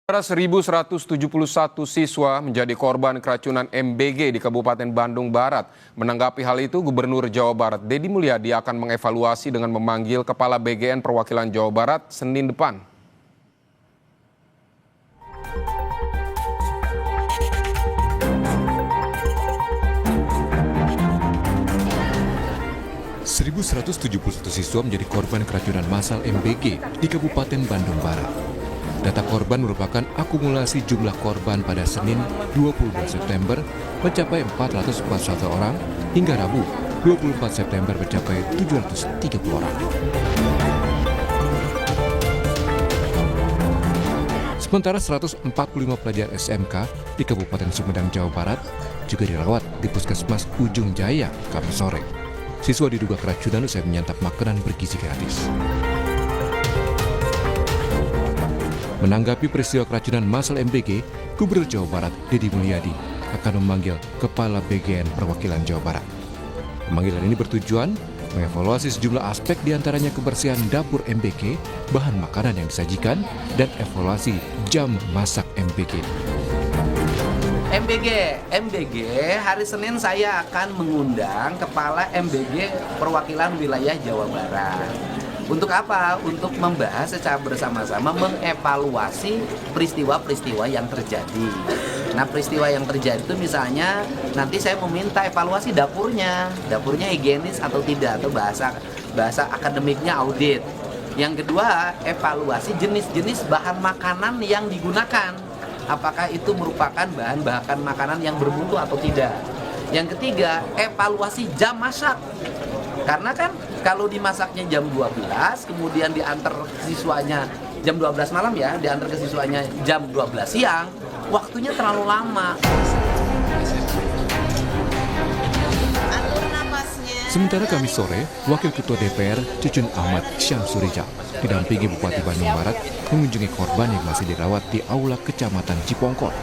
Saudara, 1.171 siswa menjadi korban keracunan MBG di Kabupaten Bandung Barat. Menanggapi hal itu, Gubernur Jawa Barat Deddy Mulyadi akan mengevaluasi dengan memanggil Kepala BGN Perwakilan Jawa Barat Senin depan. (1.171) siswa menjadi korban keracunan massal MBG di Kabupaten Bandung Barat. Data korban merupakan akumulasi jumlah korban pada Senin 22 September mencapai 441 orang hingga Rabu 24 September mencapai 730 orang. Sementara 145 pelajar SMK di Kabupaten Sumedang, Jawa Barat juga dirawat di Puskesmas Ujung Jaya Kamis sore. Siswa diduga keracunan usai menyantap makanan bergizi gratis. Menanggapi peristiwa keracunan massal MBG, Gubernur Jawa Barat Deddy Mulyadi akan memanggil Kepala BGN Perwakilan Jawa Barat. Pemanggilan ini bertujuan mengevaluasi sejumlah aspek diantaranya kebersihan dapur MBG, bahan makanan yang disajikan, dan evaluasi jam masak MBG. MBG, hari Senin saya akan mengundang Kepala MBG Perwakilan Wilayah Jawa Barat. Untuk apa? Untuk membahas secara bersama-sama mengevaluasi peristiwa-peristiwa yang terjadi. Nah, peristiwa yang terjadi itu misalnya nanti saya meminta evaluasi dapurnya higienis atau tidak, atau bahasa akademiknya audit. Yang kedua, evaluasi jenis-jenis bahan makanan yang digunakan. Apakah itu merupakan bahan makanan yang bermutu atau tidak. Yang ketiga, evaluasi jam masak. Karena kan kalau dimasaknya jam 12, kemudian diantar siswanya jam 12 malam ya, diantar ke siswanya jam 12 siang, waktunya terlalu lama. Sementara Kamis sore, Wakil Ketua DPR Cucun Ahmad Syamsurijal didampingi Bupati Bandung Barat mengunjungi korban yang masih dirawat di Aula Kecamatan Cipongkor.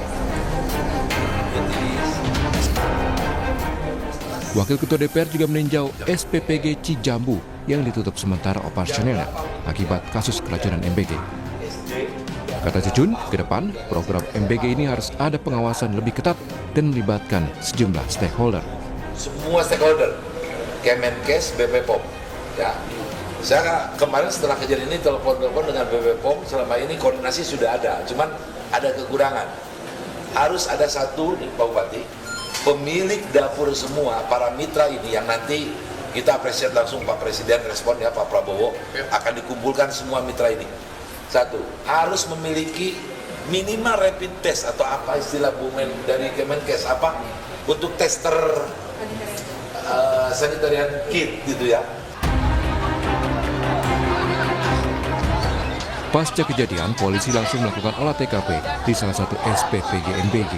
Wakil Ketua DPR juga meninjau SPPG Cijambu yang ditutup sementara operasionalnya akibat kasus keracunan MBG. Kata Cucun, ke depan program MBG ini harus ada pengawasan lebih ketat dan melibatkan sejumlah stakeholder. Semua stakeholder, Kemenkes, BP POM. Ya. Saya kemarin setelah kejadian ini telepon dengan BP POM, selama ini koordinasi sudah ada, cuman ada kekurangan. Harus ada satu nih Pak Bupati, pemilik dapur semua, para mitra ini yang nanti kita apresiasi langsung Pak Presiden respon ya, Pak Prabowo, akan dikumpulkan semua mitra ini. Satu, harus memiliki minimal rapid test atau apa istilah bumen dari Kemenkes, apa untuk tester sanitarian kit gitu ya. Pasca kejadian, polisi langsung melakukan olah TKP di salah satu SPPG MBG.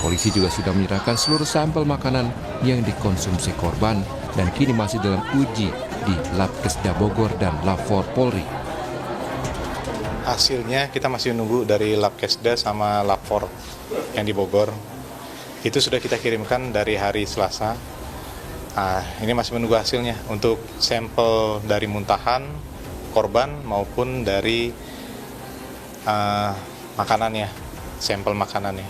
Polisi juga sudah menyerahkan seluruh sampel makanan yang dikonsumsi korban dan kini masih dalam uji di Labkesda Bogor dan Labfor Polri. Hasilnya kita masih menunggu dari Labkesda sama Labfor yang di Bogor. Itu sudah kita kirimkan dari hari Selasa. Ini masih menunggu hasilnya untuk sampel dari muntahan korban maupun dari makanannya, sampel makanannya.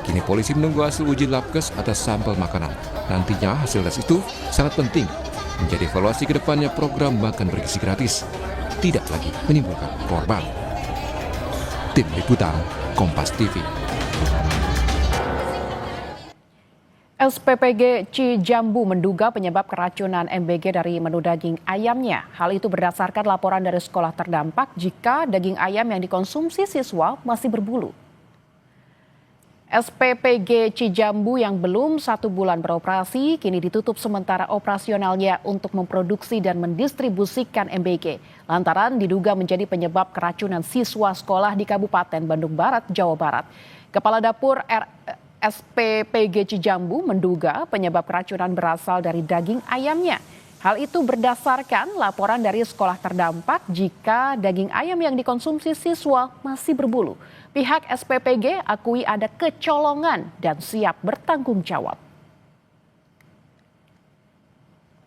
Kini polisi menunggu hasil uji Labkes atas sampel makanan. Nantinya hasil tes itu sangat penting menjadi evaluasi ke depannya program makan bergizi gratis tidak lagi menimbulkan korban. Tim Liputan Kompas TV. SPPG Cijambu menduga penyebab keracunan MBG dari menu daging ayamnya. Hal itu berdasarkan laporan dari sekolah terdampak jika daging ayam yang dikonsumsi siswa masih berbulu. SPPG Cijambu yang belum 1 bulan beroperasi kini ditutup sementara operasionalnya untuk memproduksi dan mendistribusikan MBG. Lantaran diduga menjadi penyebab keracunan siswa sekolah di Kabupaten Bandung Barat, Jawa Barat. Kepala Dapur SPPG Cijambu menduga penyebab keracunan berasal dari daging ayamnya. Hal itu berdasarkan laporan dari sekolah terdampak jika daging ayam yang dikonsumsi siswa masih berbulu. Pihak SPPG akui ada kecolongan dan siap bertanggung jawab.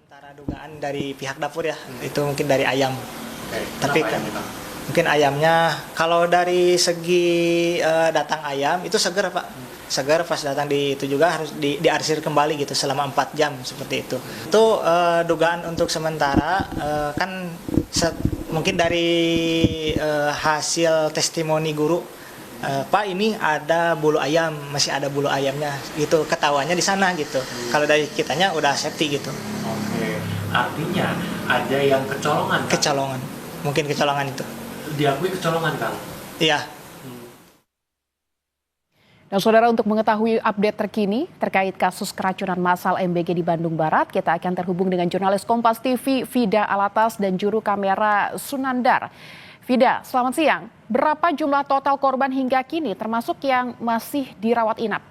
Antara dugaan dari pihak dapur ya, itu mungkin dari ayam. Tapi kan Mungkin ayamnya, kalau dari segi datang ayam itu segar Pak. Segar, pas datang itu juga harus diarsir kembali gitu selama 4 jam seperti itu. Itu dugaan untuk sementara kan mungkin dari hasil testimoni guru, Pak ini ada bulu ayam, masih ada bulu ayamnya gitu, ketahuannya di sana gitu. Kalau dari kitanya udah safety gitu. Oke, artinya ada yang kecolongan, Kang? Kecolongan, mungkin kecolongan itu. Diakui kecolongan, Kang? Iya. Dan saudara, untuk mengetahui update terkini terkait kasus keracunan massal MBG di Bandung Barat, kita akan terhubung dengan jurnalis Kompas TV Vida Alatas dan juru kamera Sunandar. Vida, selamat siang. Berapa jumlah total korban hingga kini termasuk yang masih dirawat inap?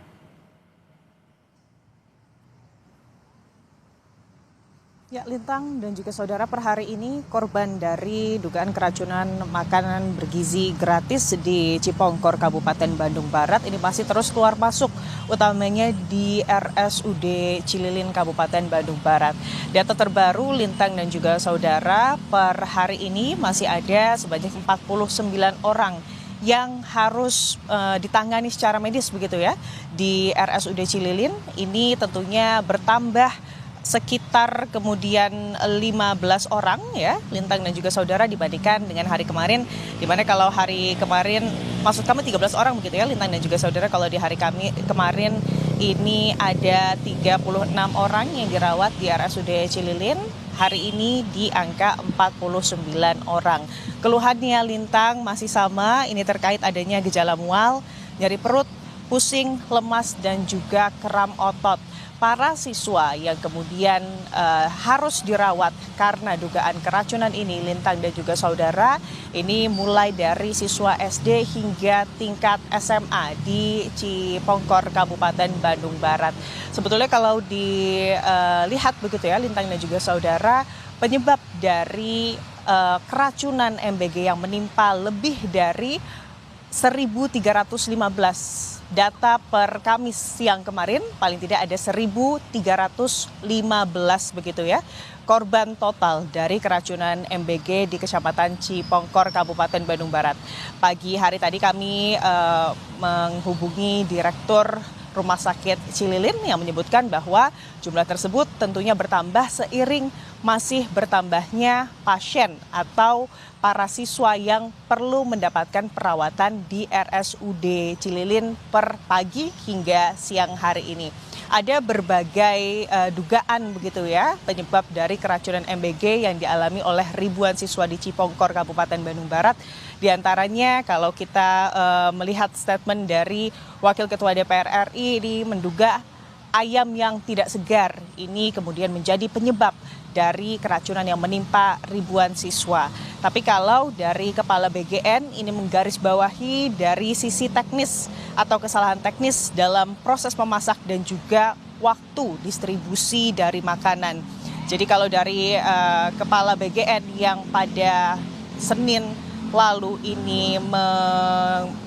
Ya, Lintang dan juga saudara, per hari ini korban dari dugaan keracunan makanan bergizi gratis di Cipongkor, Kabupaten Bandung Barat ini masih terus keluar masuk, utamanya di RSUD Cililin, Kabupaten Bandung Barat. Data terbaru Lintang dan juga saudara, per hari ini masih ada sebanyak 49 orang yang harus ditangani secara medis begitu ya di RSUD Cililin. Ini tentunya bertambah sekitar kemudian 15 orang ya, Lintang dan juga saudara, dibandingkan dengan hari kemarin, di mana kalau hari kemarin maksud kami 13 orang begitu ya Lintang dan juga saudara, kalau di hari kemarin ini ada 36 orang yang dirawat di RSUD Cililin, hari ini di angka 49 orang. Keluhannya Lintang masih sama, ini terkait adanya gejala mual, nyeri perut, pusing, lemas dan juga kram otot. Para siswa yang kemudian harus dirawat karena dugaan keracunan ini, Lintang dan juga saudara, ini mulai dari siswa SD hingga tingkat SMA di Cipongkor, Kabupaten Bandung Barat. Sebetulnya kalau dilihat begitu ya Lintang dan juga saudara, penyebab dari keracunan MBG yang menimpa lebih dari 1.315 data per Kamis siang kemarin, paling tidak ada 1.315 begitu ya korban total dari keracunan MBG di Kecamatan Cipongkor, Kabupaten Bandung Barat. Pagi hari tadi kami menghubungi Direktur Rumah Sakit Cililin yang menyebutkan bahwa jumlah tersebut tentunya bertambah seiring masih bertambahnya pasien atau para siswa yang perlu mendapatkan perawatan di RSUD Cililin per pagi hingga siang hari ini. Ada berbagai dugaan begitu ya penyebab dari keracunan MBG yang dialami oleh ribuan siswa di Cipongkor, Kabupaten Bandung Barat. Di antaranya kalau kita melihat statement dari Wakil Ketua DPR RI ini menduga ayam yang tidak segar ini kemudian menjadi penyebab dari keracunan yang menimpa ribuan siswa. Tapi kalau dari Kepala BGN ini menggarisbawahi dari sisi teknis atau kesalahan teknis dalam proses memasak dan juga waktu distribusi dari makanan. Jadi kalau dari Kepala BGN yang pada Senin lalu ini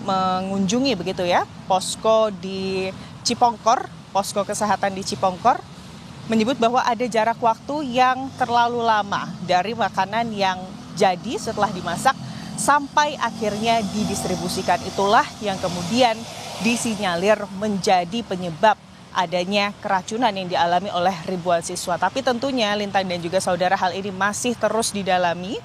mengunjungi begitu ya posko di Cipongkor, posko kesehatan di Cipongkor, menyebut bahwa ada jarak waktu yang terlalu lama dari makanan yang jadi setelah dimasak sampai akhirnya didistribusikan. Itulah yang kemudian disinyalir menjadi penyebab adanya keracunan yang dialami oleh ribuan siswa. Tapi tentunya Lintang dan juga saudara, hal ini masih terus didalami.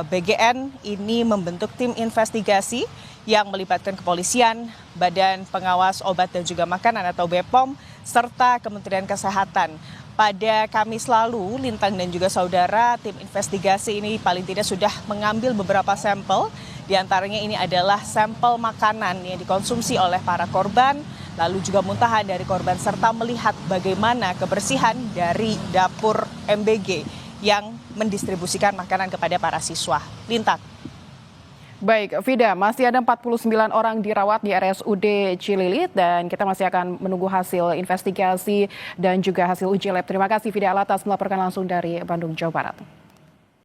BGN ini membentuk tim investigasi yang melibatkan kepolisian, Badan Pengawas Obat dan juga Makanan atau BPOM, serta Kementerian Kesehatan. Pada Kamis lalu, Lintang dan juga saudara, tim investigasi ini paling tidak sudah mengambil beberapa sampel. Di antaranya ini adalah sampel makanan yang dikonsumsi oleh para korban, lalu juga muntahan dari korban, serta melihat bagaimana kebersihan dari dapur MBG yang mendistribusikan makanan kepada para siswa. Lintang. Baik, Vida, masih ada 49 orang dirawat di RSUD Cililin dan kita masih akan menunggu hasil investigasi dan juga hasil uji lab. Terima kasih Vida Alatas melaporkan langsung dari Bandung, Jawa Barat.